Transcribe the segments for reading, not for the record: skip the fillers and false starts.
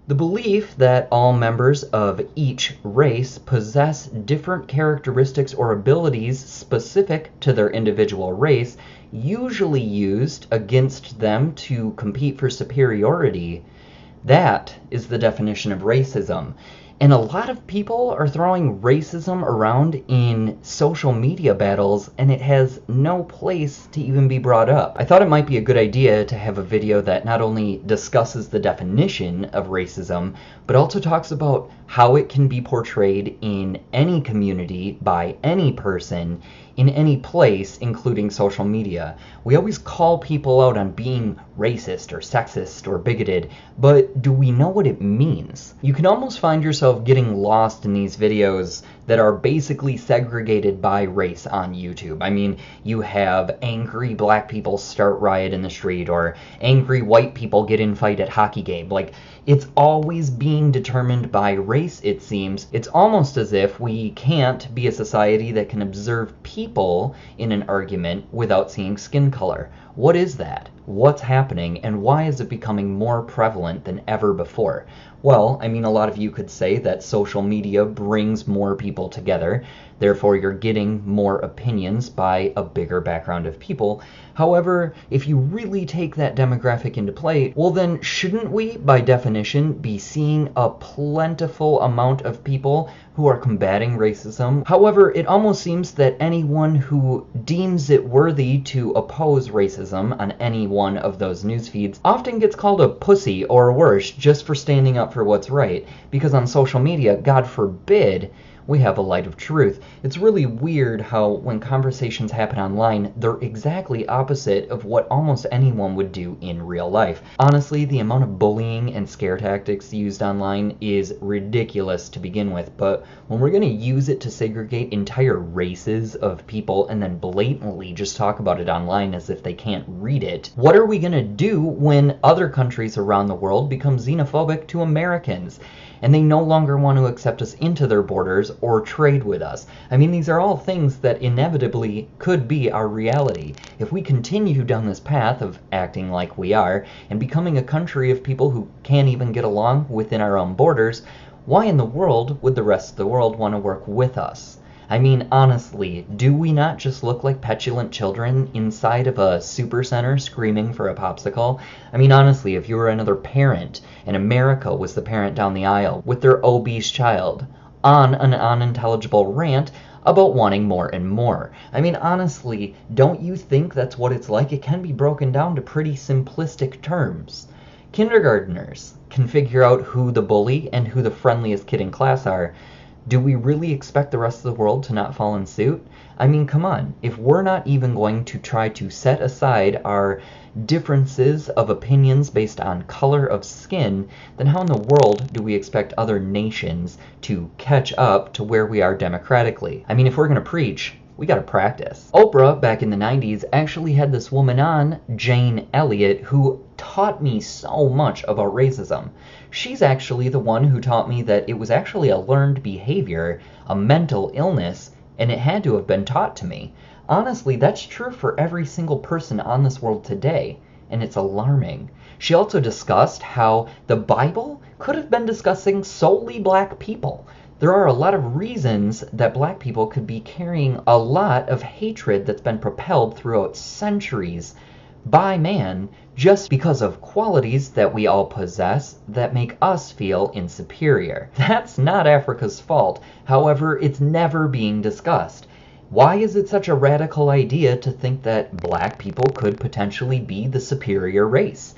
The belief that all members of each race possess different characteristics or abilities specific to their individual race, usually used against them to compete for superiority. That is the definition of racism. And a lot of people are throwing racism around in social media battles, and it has no place to even be brought up. I thought it might be a good idea to have a video that not only discusses the definition of racism, but also talks about how it can be portrayed in any community by any person in any place, including social media. We always call people out on being racist or sexist or bigoted, but do we know what it means? You can almost find yourself getting lost in these videos that are basically segregated by race on YouTube. I mean, you have angry black people start riot in the street, or angry white people get in fight at hockey game. Like, it's always being determined by race, it seems. It's almost as if we can't be a society that can observe people in an argument without seeing skin color. What is that? What's happening, and why is it becoming more prevalent than ever before? Well, I mean, a lot of you could say that social media brings more people together, therefore you're getting more opinions by a bigger background of people. However, if you really take that demographic into play, well then shouldn't we, by definition, be seeing a plentiful amount of people who are combating racism? However, it almost seems that anyone who deems it worthy to oppose racism on any one of those news feeds often gets called a pussy or worse just for standing up for what's right, because on social media, God forbid, we have a light of truth. It's really weird how when conversations happen online, they're exactly opposite of what almost anyone would do in real life. Honestly, the amount of bullying and scare tactics used online is ridiculous to begin with, but when we're going to use it to segregate entire races of people and then blatantly just talk about it online as if they can't read it, what are we going to do when other countries around the world become xenophobic to Americans? And they no longer want to accept us into their borders or trade with us. I mean, these are all things that inevitably could be our reality. If we continue down this path of acting like we are, and becoming a country of people who can't even get along within our own borders, why in the world would the rest of the world want to work with us? I mean, honestly, do we not just look like petulant children inside of a supercenter screaming for a popsicle? I mean, honestly, if you were another parent and America was the parent down the aisle with their obese child on an unintelligible rant about wanting more and more. I mean, honestly, don't you think that's what it's like? It can be broken down to pretty simplistic terms. Kindergartners can figure out who the bully and who the friendliest kid in class are. Do we really expect the rest of the world to not follow in suit? I mean, come on. If we're not even going to try to set aside our differences of opinions based on color of skin, then how in the world do we expect other nations to catch up to where we are democratically? I mean, if we're going to preach, we gotta practice. Oprah, back in the 90s, actually had this woman on, Jane Elliott, who taught me so much about racism. She's actually the one who taught me that it was actually a learned behavior, a mental illness, and it had to have been taught to me. Honestly, that's true for every single person on this world today, and it's alarming. She also discussed how the Bible could have been discussing solely black people. There are a lot of reasons that black people could be carrying a lot of hatred that's been propelled throughout centuries by man just because of qualities that we all possess that make us feel insuperior. That's not Africa's fault. However, it's never being discussed. Why is it such a radical idea to think that black people could potentially be the superior race?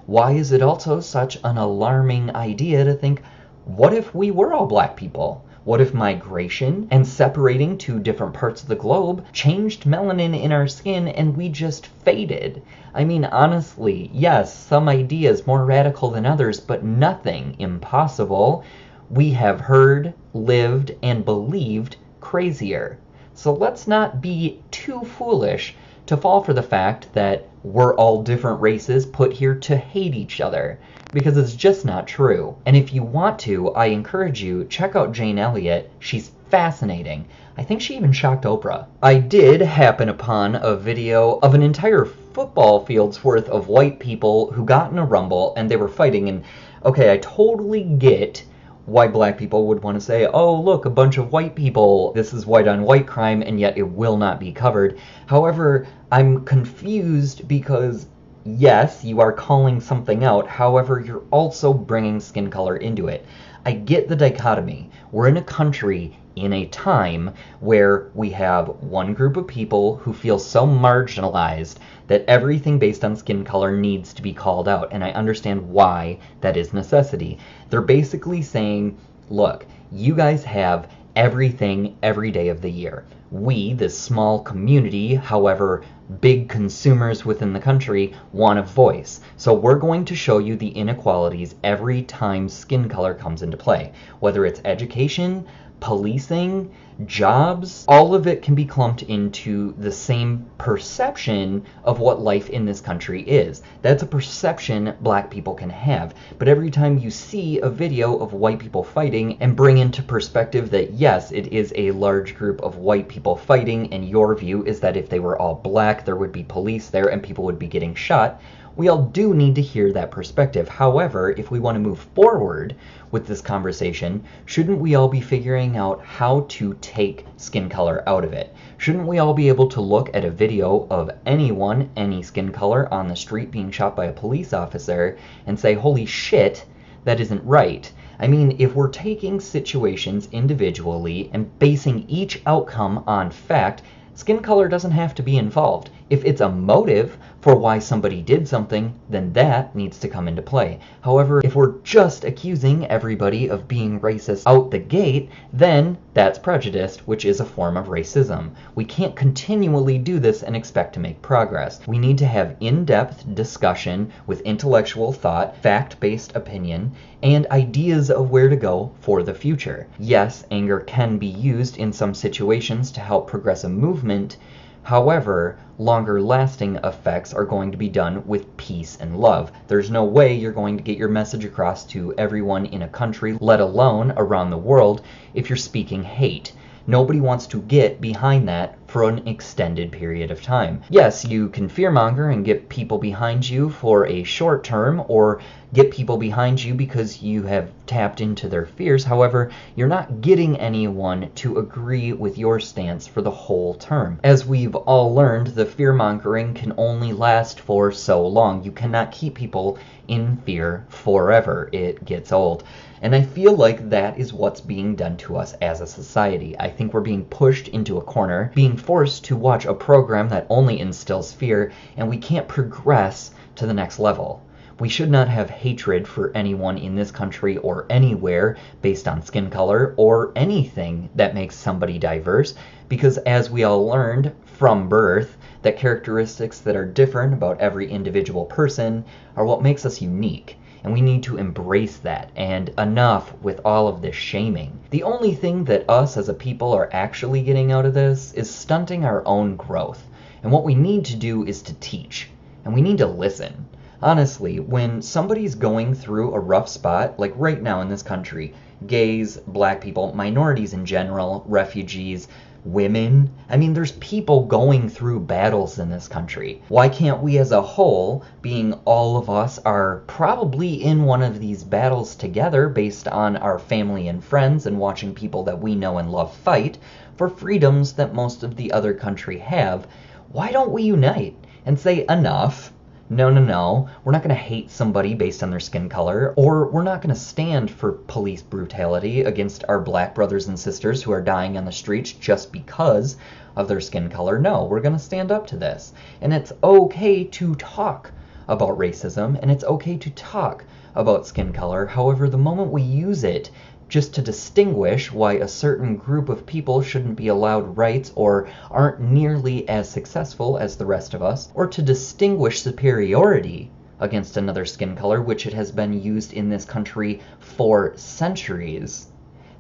Why is it also such an alarming idea to think, what if we were all black people? What if migration and separating to different parts of the globe changed melanin in our skin and we just faded? I mean, honestly, yes, some ideas more radical than others, but nothing impossible. We have heard, lived, and believed crazier. So let's not be too foolish to fall for the fact that we're all different races put here to hate each other, because it's just not true. And if you want to, I encourage you, check out Jane Elliott. She's fascinating. I think she even shocked Oprah. I did happen upon a video of an entire football field's worth of white people who got in a rumble and they were fighting, and Okay, I totally get why black people would want to say, oh, look, a bunch of white people, this is white on white crime, and yet it will not be covered. However, I'm confused because, yes, you are calling something out, however, you're also bringing skin color into it. I get the dichotomy. We're in a country in a time where we have one group of people who feel so marginalized that everything based on skin color needs to be called out, and I understand why that is necessity. They're basically saying, look, you guys have everything every day of the year. We, this small community, however big consumers within the country, want a voice. So we're going to show you the inequalities every time skin color comes into play. Whether it's education, policing, jobs, all of it can be clumped into the same perception of what life in this country is. That's a perception black people can have. But every time you see a video of white people fighting and bring into perspective that yes, it is a large group of white people fighting, and your view is that if they were all black, there would be police there and people would be getting shot, we all do need to hear that perspective. However, if we want to move forward with this conversation, shouldn't we all be figuring out how to take skin color out of it? Shouldn't we all be able to look at a video of anyone, any skin color, on the street being shot by a police officer and say, holy shit, that isn't right? I mean, if we're taking situations individually and basing each outcome on fact, skin color doesn't have to be involved. If it's a motive for why somebody did something, then that needs to come into play. However, if we're just accusing everybody of being racist out the gate, then that's prejudice, which is a form of racism. We can't continually do this and expect to make progress. We need to have in-depth discussion with intellectual thought, fact-based opinion, and ideas of where to go for the future. Yes, anger can be used in some situations to help progress a movement. However, longer lasting effects are going to be done with peace and love. There's no way you're going to get your message across to everyone in a country, let alone around the world, if you're speaking hate. Nobody wants to get behind that for an extended period of time. Yes, you can fearmonger and get people behind you for a short term, or get people behind you because you have tapped into their fears. However, you're not getting anyone to agree with your stance for the whole term. As we've all learned, the fearmongering can only last for so long. You cannot keep people in fear forever. It gets old. And I feel like that is what's being done to us as a society. I think we're being pushed into a corner, being forced to watch a program that only instills fear, and we can't progress to the next level. We should not have hatred for anyone in this country or anywhere based on skin color or anything that makes somebody diverse, because as we all learned from birth, that characteristics that are different about every individual person are what makes us unique. And we need to embrace that, and enough with all of this shaming. The only thing that us as a people are actually getting out of this is stunting our own growth. And what we need to do is to teach, and we need to listen. Honestly, when somebody's going through a rough spot, like right now in this country, gays, black people, minorities in general, refugees, women, I mean, there's people going through battles in this country. Why can't we as a whole, being all of us are probably in one of these battles together based on our family and friends and watching people that we know and love fight for freedoms that most of the other country have, why don't we unite and say enough? No, we're not going to hate somebody based on their skin color, or we're not going to stand for police brutality against our black brothers and sisters who are dying on the streets just because of their skin color. No, we're going to stand up to this. And it's okay to talk about racism, and it's okay to talk about skin color. However, the moment we use it just to distinguish why a certain group of people shouldn't be allowed rights or aren't nearly as successful as the rest of us, or to distinguish superiority against another skin color, which it has been used in this country for centuries,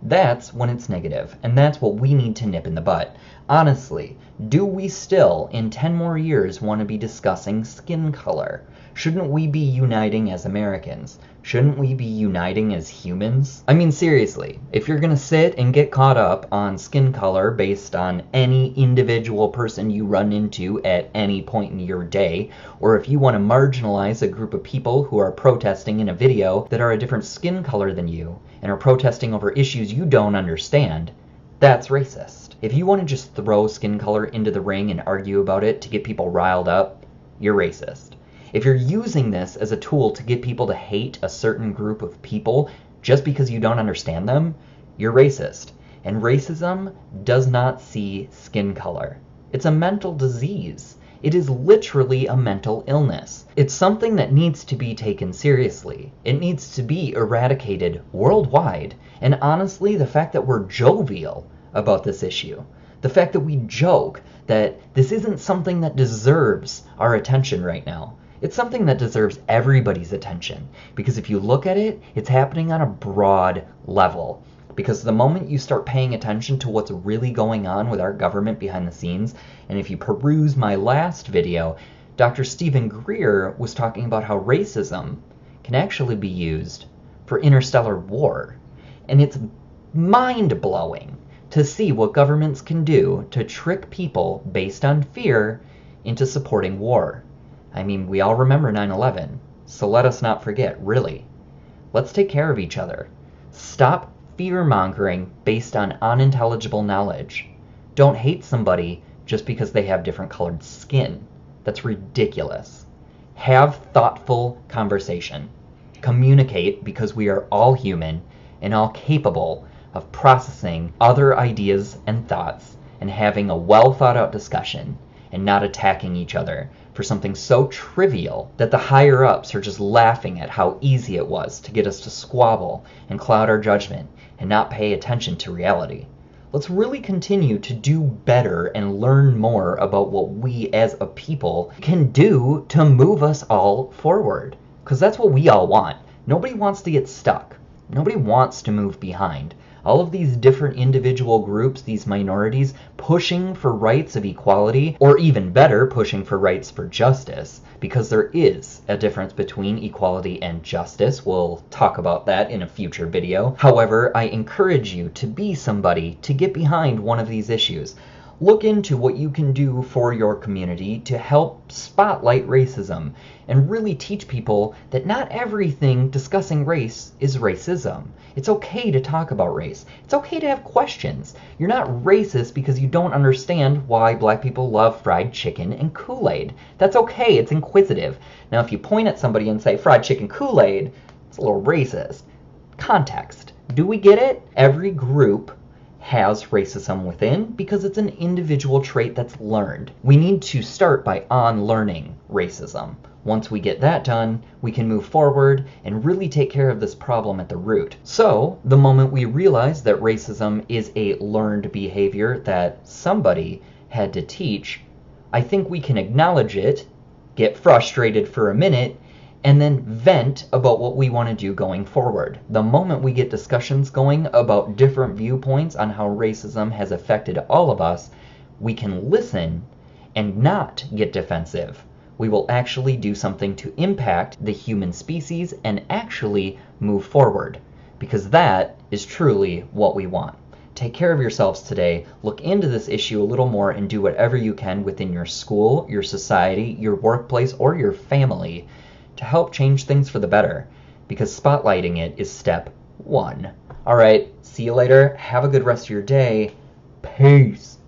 that's when it's negative, and that's what we need to nip in the bud. Honestly, do we still, in 10 more years, want to be discussing skin color? Shouldn't we be uniting as Americans? Shouldn't we be uniting as humans? I mean, seriously, if you're gonna sit and get caught up on skin color based on any individual person you run into at any point in your day, or if you want to marginalize a group of people who are protesting in a video that are a different skin color than you and are protesting over issues you don't understand, that's racist. If you want to just throw skin color into the ring and argue about it to get people riled up, you're racist. If you're using this as a tool to get people to hate a certain group of people just because you don't understand them, you're racist. And racism does not see skin color. It's a mental disease. It is literally a mental illness. It's something that needs to be taken seriously. It needs to be eradicated worldwide. And honestly, the fact that we're jovial about this issue, the fact that we joke that this isn't something that deserves our attention right now, it's something that deserves everybody's attention, because if you look at it, it's happening on a broad level. Because the moment you start paying attention to what's really going on with our government behind the scenes, and if you peruse my last video, Dr. Stephen Greer was talking about how racism can actually be used for interstellar war. And it's mind-blowing to see what governments can do to trick people based on fear into supporting war. I mean, we all remember 9/11, so let us not forget, really. Let's take care of each other. Stop fear-mongering based on unintelligible knowledge. Don't hate somebody just because they have different colored skin. That's ridiculous. Have thoughtful conversation. Communicate, because we are all human and all capable of processing other ideas and thoughts and having a well-thought-out discussion and not attacking each other for something so trivial that the higher-ups are just laughing at how easy it was to get us to squabble and cloud our judgment and not pay attention to reality. Let's really continue to do better and learn more about what we as a people can do to move us all forward. Because that's what we all want. Nobody wants to get stuck. Nobody wants to move behind. All of these different individual groups, these minorities, pushing for rights of equality, or even better, pushing for rights for justice, because there is a difference between equality and justice. We'll talk about that in a future video. However, I encourage you to be somebody to get behind one of these issues. Look into what you can do for your community to help spotlight racism and really teach people that not everything discussing race is racism. It's okay to talk about race. It's okay to have questions. You're not racist because you don't understand why black people love fried chicken and Kool-Aid. That's okay, it's inquisitive. Now, if you point at somebody and say fried chicken Kool-Aid, it's a little racist. Context. Do we get it? Every group has racism within because it's an individual trait that's learned. We need to start by unlearning racism. Once we get that done, we can move forward and really take care of this problem at the root. So, the moment we realize that racism is a learned behavior that somebody had to teach, I think we can acknowledge it, get frustrated for a minute, and then vent about what we want to do going forward. The moment we get discussions going about different viewpoints on how racism has affected all of us, we can listen and not get defensive. We will actually do something to impact the human species and actually move forward, because that is truly what we want. Take care of yourselves today. Look into this issue a little more and do whatever you can within your school, your society, your workplace, or your family to help change things for the better, because spotlighting it is step one. All right, see you later. Have a good rest of your day. Peace.